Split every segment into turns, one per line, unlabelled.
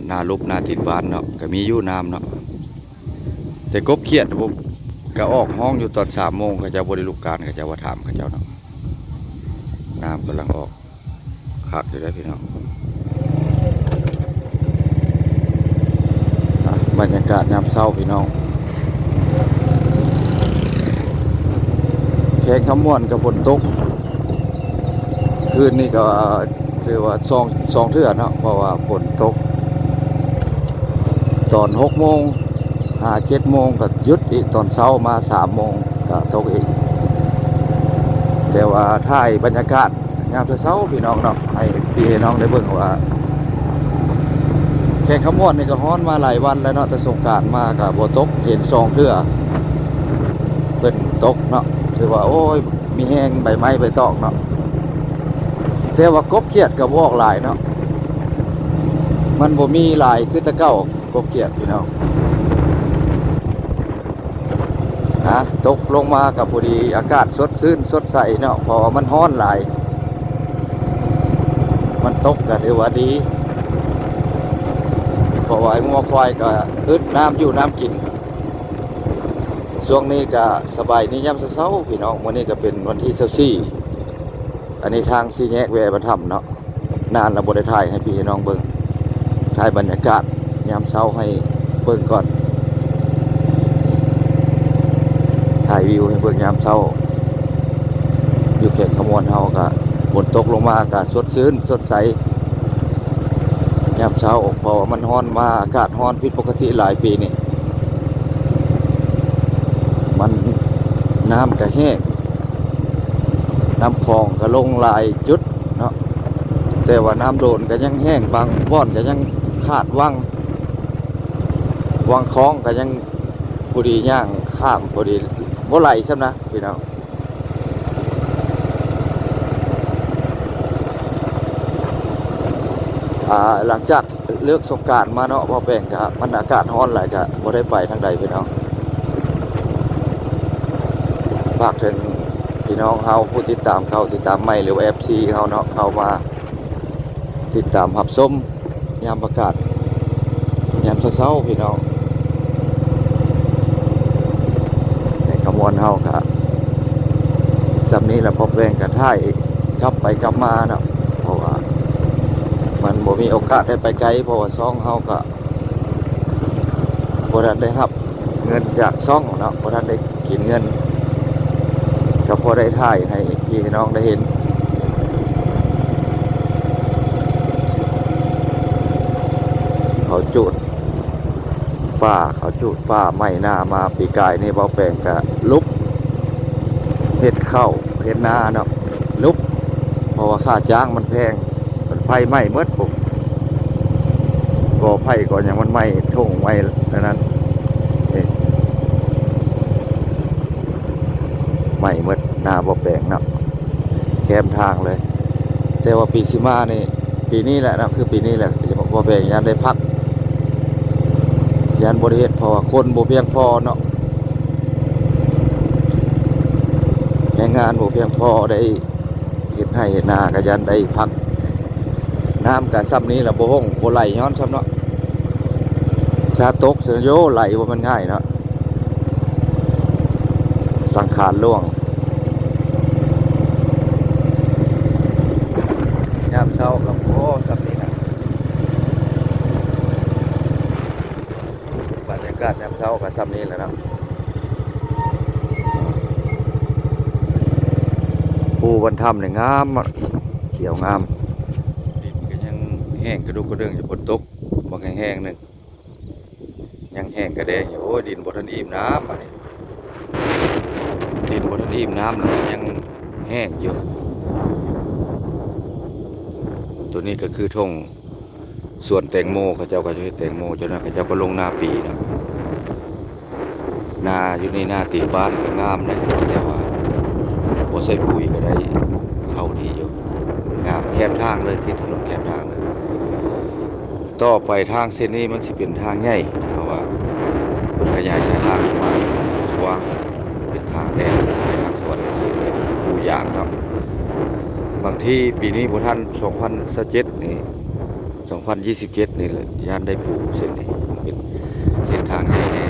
นาลุบนาติดบ้านเนาะก็มีอยู่น้ำเนาะแต่กบเขียดผมก็ออกห้องอยู่ตอน3 โมงเขาเจ้าบริลูกการเขาเจ้าว่าถามเขาเจ้าเนาะน้ำกำลังออกคักอยู่ได้พี่น้องบรรยากาศยามเช้าพี่น้องแข่งขมวนกับฝนตกคืนนี้ก็คือว่าสองเทื่อเนาะเพราะว่าฝนตกตอน6 โมง7 โมงก็หยุดอีกตอนเช้ามา3 โมงก็ตกอีกแต่ว่าถ่ายบรรยากาศยามเช้าพี่น้องเนาะให้พี่ให้น้องได้เบิ่งว่าแข่งขมวนนี่ก็ฮ้อนมาหลายวันแล้วเนาะแต่สงกรานต์มาก็บ่ตกเห็น2 เทื่อเพิ่นตกเนาะถือว่าโอ้ยมีแห้งใบไม้ใบตอกเนาะแต่ว่ากบเขียดก็บ่ออกหลายเนาะมันบ่มีหลายคือแต่เก่ากบเขียดพี่น้องตกลงมากับพอดีอากาศสดชื่นสดใสเนาะเพราะมันร้อนหลายมันตกก็ถือว่าดีเพราะว่าไอ้งัวควายก็อึดน้ำอยู่น้ำกินช่วงนี้ก็สบายนี่ยามเช้าพี่น้องวันนี้ก็เป็นวันที่24อันนี้ทาง4 แยกแวบรรทับเนาะนานเราบ่ได้ถ่ายให้พี่น้องเบิ่งถ่ายบรรยากาศยามเช้าให้เบิ่งก่อนถ่ายวิวให้เบิ่งยามเช้าอยู่แข่งขมวนเฮาก็ฝนตกลงมาก็สดชื่นสดใสยามเช้าเพราะมันร้อนมาอากาศร้อนผิดปกติหลายปีนี่มันน้ำก็แห้งน้ำคลองก็ลงหลายจุดเนาะแต่ว่าน้ำโดนก็ยังแห้งบางบ่อนก็ยังขาดวังคลองก็ยังพอดีย่างข้ามพอดีบ่ไหลซ้ำนะพี่น้องหลังจากเลิกสงกรานต์มาเนาะพอแป้งก็มันอากาศร้อนหลายก็บ่ได้ไปทางใดพี่น้องฝากถึงพี่น้องเฮาผู้ติดตามใหม่หรือว่า FC เฮาเนาะเข้ามาติดตามรับชมยามประกาศยามเช้าๆพี่น้องในขบวนเฮาก็สำนี้แหละพอแป้งก็ถ่ายกลับไปกลับมาเนาะเพราะว่ามันบ่มีโอกาสได้ไปไกลเพราะว่าซ่องเฮาก็บ่ได้รับเงินจากซ่องเนาะบ่ได้กินเงินก็พอได้ถ่ายให้พี่น้องได้เห็นเขาจุดป่าไม่นามาปีกายนี่เบาแปลงก็ลุบเฮ็ดข้าวเฮ็ดนาเนาะลุบเพราะว่าค่าจ้างมันแพงมันไฟไหม้หมดผมก่อไฟก่อนอย่างมันไหม้ทุ่งไหม้นั้นไหม้หมดนาบ่แปลงเนาะแคมทางเลยแต่ว่าปีสิมานี่ปีนี้แหละนะคือปีนี้แหละจะบ่แปลงยันได้พักยันบริเวณเพราะว่าคนบ่เพียงพอเนาะแรงงานบ่เพียงพอได้เฮ็ดให้นาก็ยันได้พักน้ำก็ซ้ำนี้ล่ะบ่ฮ้งบ่ไหลย้อนซ้ำเนาะชาตกเสือโยไหลบ่มันง่ายเนาะสังขารล่วงยามเช้ากับโอ้ซ้ำนี้นะบรรยากาศยามเช้ากับซ้ำนี้แหละเนาะภูบรรทับเนี่ยงามเขียวงามดินก็ยังแห้งกระดุกกระเดื่องอยู่บนตกบางแห้งๆนึงยังแห้งกระแดงอยู่โอ้ดินบนทันอิ่มน้ำอันนี้ดินบนทันอิ่มน้ำแล้วยังแห้งอยู่ตัวนี้ก็คือทงส่วนแตงโมเขาเจ้าก็จะแตงโมเจ้านะเขาเจ้าก็ลงนาปีนะนาอยู่ในนาตีบ้านก็งามนะแต่ว่าบ่ใส่ปุ๋ยก็ได้เข้าดีอยู่งามแคบทางเลยติดถนนแคบทางเลยต่อไปทางเส้นนี้มันสิเป็นทางใหญ่เพราะว่าเป็นขยายสายทางมากว้างเป็นทางแดงเป็นทางสวนที่เป็นปูยางครับบางที่ปีนี้พวกท่าน2027นี่ 2027นี่แหละย่านได้ปลูกเส้นนี้เป็นเส้นทางใหญ่แน่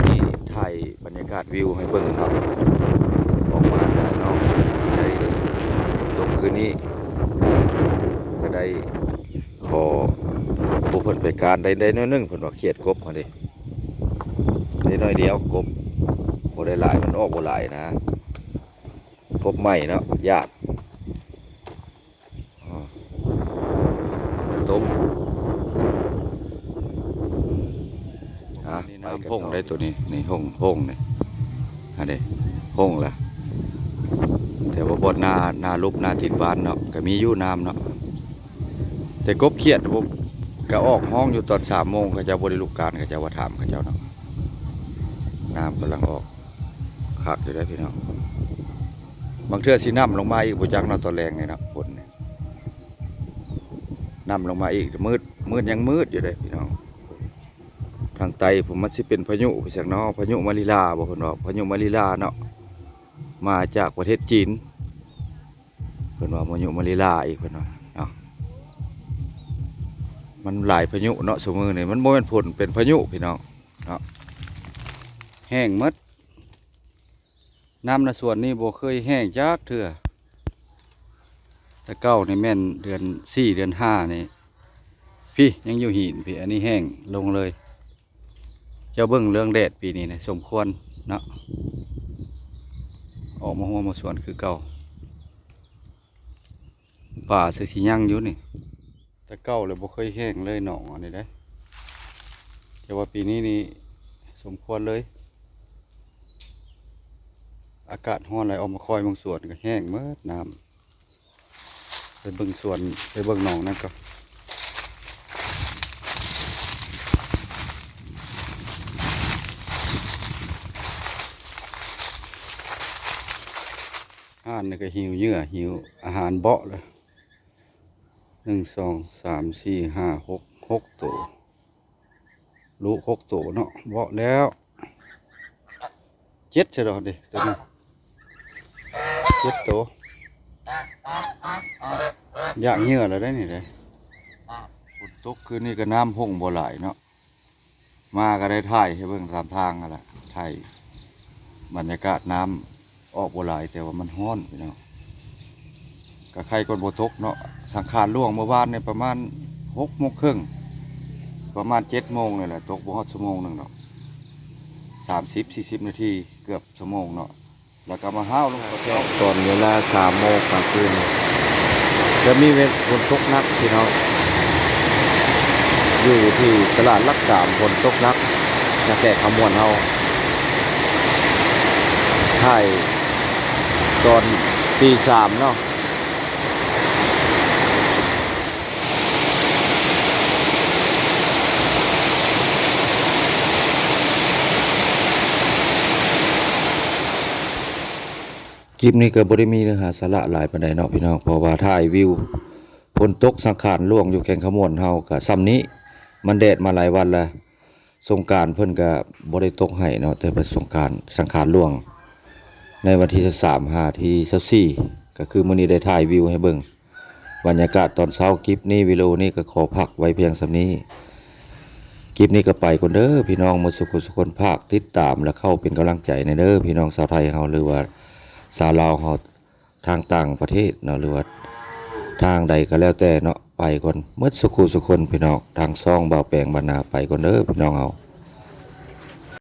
นี่ถ่ายบรรยากาศวิวให้เบิ่งเนาะออกมาจากเนาะได้ตกคืนนี้ก็ได้ขอผู้เพิ่นไปการได้น้อยหนึงเพิ่นว่าเขียดกบมาดิได้น้อยเดียวกบบ่ได้หลายมันออกบ่หลายนะกบใหม่เนาะญาติต้มนี่น้ำพงได้ตัวนี้นี่พงนี่อันนี้พงล่ะแต่ว่าบดนาลุบนาติดบ้านเนาะก็มีอยู่น้ำเนาะแต่กบเขียดผมก็ออกห้องอยู่ตอน3 โมงเขาจะบริลูกการเขาจะว่าถามเขาเจ้าเนาะน้ำกำลังออกคักอยู่ได้พี่น้องบางเทื่อสิน้ำลงมาอีกบุจักเนาะตอนแรงนี่นะฝนน้ำลงมาอีกมืดยังมืดอยู่เลยพี่น้องทางไตผมมันสิเป็นพายุไปจากเนาะพายุมาริลาบอกคนบอกพายุมาริลาเนาะมาจากประเทศจีนเพิ่นว่าพายุมาริลาอีกเพิ่นว่าเนาะมันหลายพายุเนาะสมือนี่มันบ่เป็นฝนเป็นพายุพี่น้องเนาะแห้งหมดน้ำในส่วนนี้บ่เคยแห้งจักเทื่อแต่เก้านี่แม่นเดือน4 เดือน 5นี่พี่ยังอยู่หินพี่อันนี้แห้งลงเลยเจ้าเบิ้งเรื่องแดดปีนี้นะสมควรเนาะออกมาหัวมาสวนคือเก่าป่าสีย่างอยู่นี่แต่เก่าเลยบ่เคยแห้งเลยหนองอันนี้ได้แต่ว่าปีนี้นี่สมควรเลยอากาศร้อนอะไรออกมาคอยบางส่วนก็แห้งเมื่อน้ำไปเบิ่งส่วนไปเบิ่งหนองนั่นก็ห่านนี่ก็หิวเยื่อหิวอาหารเบาะเลย1 2 3 4 5 6ตัวลูก6ตัวเนาะเบาะแล้ว7ใช่หรอเด็กตัวนี้7 ตัวอยากเยื่อแล้วได้นี่เลยฝนตกคืนนี้ก็น้ำพุ่งบ่หลายเนาะมาก็ได้ถ่ายให้เบิ่งตามทางนั่นแหละถ่ายบรรยากาศน้ำออกบ่หลายแต่ว่ามันร้อนพี่น้องก็ใครก็บ่ตกเนาะสังขารล่วงเมื่อวานเนี่ยประมาณ6 โมงครึ่งประมาณ7 โมงนี่แหละตกบ่ฮอดชั่วโมงนึงเนาะ30-40 นาทีเกือบชั่วโมงเนาะแล้วก็มาห้าวลงกระแทกตอนเวลา3 โมงกลางคืนจะมีฝนตกหนักพี่น้องอยู่ที่ตลาดลัก3ฝนตกหนักจะแก่ขมวนเฮาถ่ายตอนตี 3เนาะคลิปนี้ก็บ่ได้มีเนื้อหาสาระหลายปานใดเนาะพี่น้องเพราะว่าถ่ายวิวฝนตกสังขารล่วงอยู่แข่งขมวนเฮาก็ซ้ำนี้มันแดดมาหลายวันแล้วสงกรานต์เพิ่นก็บ่ได้ตกให้เนาะแต่เป็นสงกรานต์สังขารล่วงในวันที่3 5ที่24ก็คือมื้อนี้ได้ถ่ายวิวให้เบิ่งบรรยากาศตอนเช้าคลิปนี้วิดีโอนี้ก็ขอพักไว้เพียงส่ำนี้คลิปนี้ก็ไปก่อนเด้อพี่น้องหมดสุขภาพติดตามและเข้าเป็นกำลังใจในเด้อพี่น้องชาวไทยเฮาหรือว่าชาวลาวเฮาทางต่างประเทศเนาะหรือว่าทางใดก็แล้วแต่เนาะไปก่อนหมดสุขพี่น้องทางซ่องบ่าวแปลงบรรณาไปก่อนเด้อพี่น้องเฮา